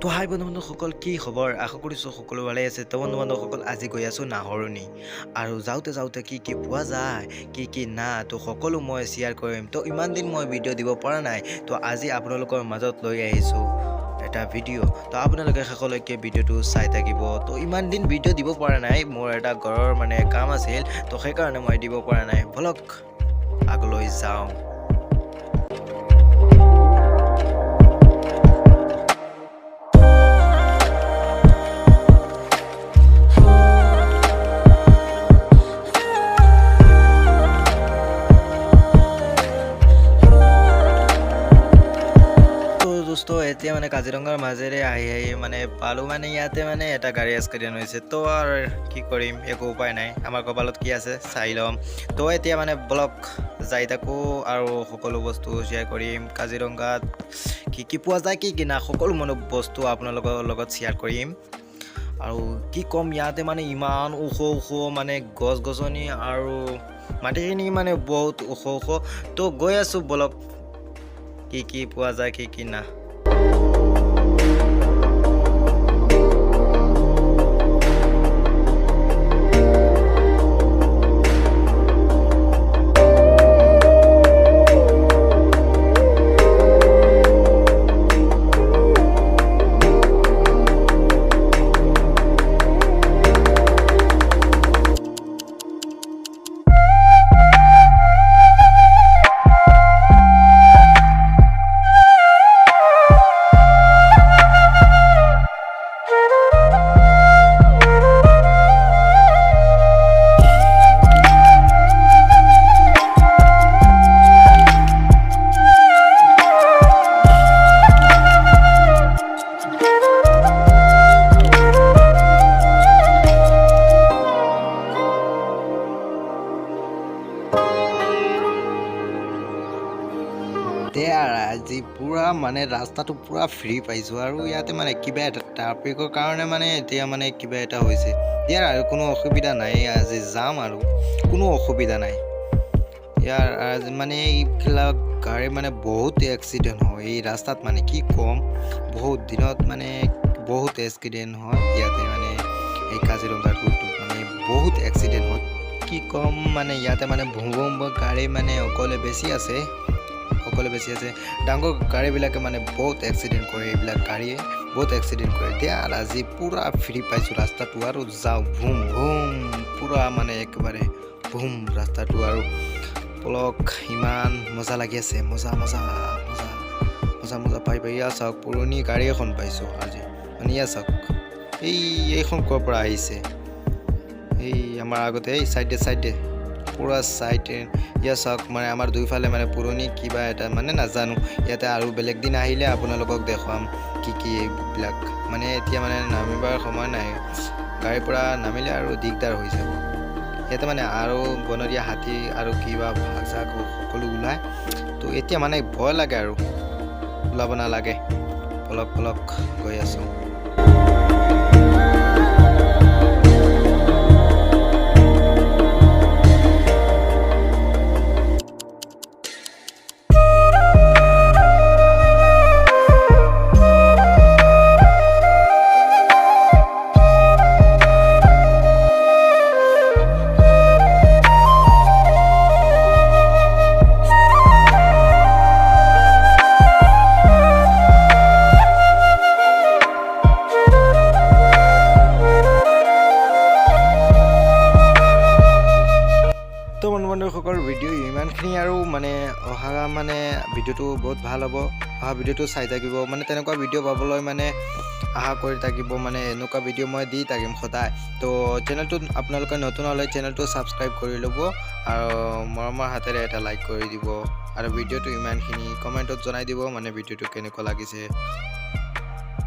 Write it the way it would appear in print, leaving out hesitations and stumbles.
তো হাই বন্ধুসকল কি খবৰ আশা কৰিছোঁ সকলো ভালে আছে তো বন্ধুসকল আজি গৈ আছোঁ নাহৰণি আৰু যাওঁতে যাওঁতে কি কি পোৱা যায় কি না তো সকলো মই শ্বেয়াৰ কৰিম তো ইমান দিন মই ভিডিঅ' দিব পৰা নাই তো আজি আপোনালোকৰ মাজত লৈ আহিছোঁ এটা ভিডিঅ' তো আপোনালোকে শেষলৈকে ভিডিঅ'টো চাই থাকিব তো ইমান দিন ভিডিঅ' দিব পৰা নাই মোৰ এটা ঘৰৰ মানে কাম আছিল তো সেইকাৰণে মই দিব পৰা নাই বলক আগলৈ যাওঁ। তো এতিয়া মানে কাজিৰঙাৰ মাজেৰে আহি মানে পালোঁ মানে ইয়াতে মানে এটা গাড়ী এক্সিডেণ্ট হৈছে তো আৰু কি কৰিম একো উপায় নাই আমাৰ কপালত কি আছে চাই ল'ম তো এতিয়া মানে ব্লগ যাই থাকোঁ আৰু সকলো বস্তু শ্বেয়াৰ কৰিম কাজিৰঙাত কি পোৱা যায় কি না সকলো বস্তু আপোনালোকৰ লগত শ্বেয়াৰ কৰিম আৰু কি ক'ম ইয়াতে মানে ইমান ওখ মানে গছ গছনি আৰু মাটিখিনি মানে বহুত ওখ তো গৈ আছোঁ ব্লগ কি পোৱা যায় কি না। আজি পুৰা মানে ৰাস্তাটো পুৰা ফ্ৰী পাইছোঁ আৰু ইয়াতে মানে কিবা এটা ট্ৰাফিকৰ কাৰণে মানে এতিয়া মানে কিবা এটা হৈছে ইয়াৰ আৰু কোনো অসুবিধা নাই আজি যাম আৰু কোনো অসুবিধা নাই ইয়াৰ মানে এইবিলাক গাড়ী মানে বহুত এক্সিডেণ্ট হয় এই ৰাস্তাত মানে কি ক'ম বহুত দিনত মানে বহুত এক্সিডেণ্ট হয় ইয়াতে মানে এই কাজিৰঙা ৰোডটোত মানে বহুত এক্সিডেণ্ট হয় কি ক'ম মানে ইয়াতে মানে ভুম গাড়ী মানে অকলে বেছি আছে ডাঙৰ গাড়ীবিলাকে মানে বহুত এক্সিডেণ্ট কৰে এইবিলাক গাড়ীয়ে বহুত এক্সিডেণ্ট কৰে এতিয়া আজি পুৰা ফ্ৰী পাইছোঁ ৰাস্তাটো আৰু যাওঁ ভুম পুৰা মানে একেবাৰে ভুম ৰাস্তাটো আৰু ব্লগ ইমান মজা লাগি আছে মজা পাই ইয়াৰ চাওক পুৰণি গাড়ী এখন পাইছোঁ আজি মানে ইয়াৰ চাওক এইখন ক'ৰ পৰা আহিছে এই আমাৰ আগতে এই চাইডে পুৰা চাইডে ইয়াৰ চাওক মানে আমাৰ দুইফালে মানে পুৰণি কিবা এটা মানে নাজানো ইয়াতে আৰু বেলেগ দিন আহিলে আপোনালোকক দেখুৱাম কি এইবিলাক মানে এতিয়া মানে নামিবৰ সময় নাই গাড়ীৰ পৰা নামিলে আৰু দিগদাৰ হৈ যাব ইয়াতে মানে আৰু বনৰীয়া হাতী আৰু কিবা ভাগ সকলো ওলায় তো এতিয়া মানে ভয় লাগে আৰু ওলাব নালাগে পলক গৈ আছোঁ। তো বন্ধুসকল ভিডিঅ' ইমানখিনি আৰু মানে অহা মানে ভিডিঅ'টো বহুত ভাল হ'ব অহা ভিডিঅ'টো চাই থাকিব মানে তেনেকুৱা ভিডিঅ' পাবলৈ মানে আশা কৰি থাকিব মানে এনেকুৱা ভিডিঅ' মই দি থাকিম সদায় তো চেনেলটো আপোনালোকে নতুন হ'লে চেনেলটো ছাবস্ক্ৰাইব কৰি ল'ব আৰু মৰমৰ হাতেৰে এটা লাইক কৰি দিব আৰু ভিডিঅ'টো ইমানখিনি কমেণ্টত জনাই দিব মানে ভিডিঅ'টো কেনেকুৱা লাগিছে।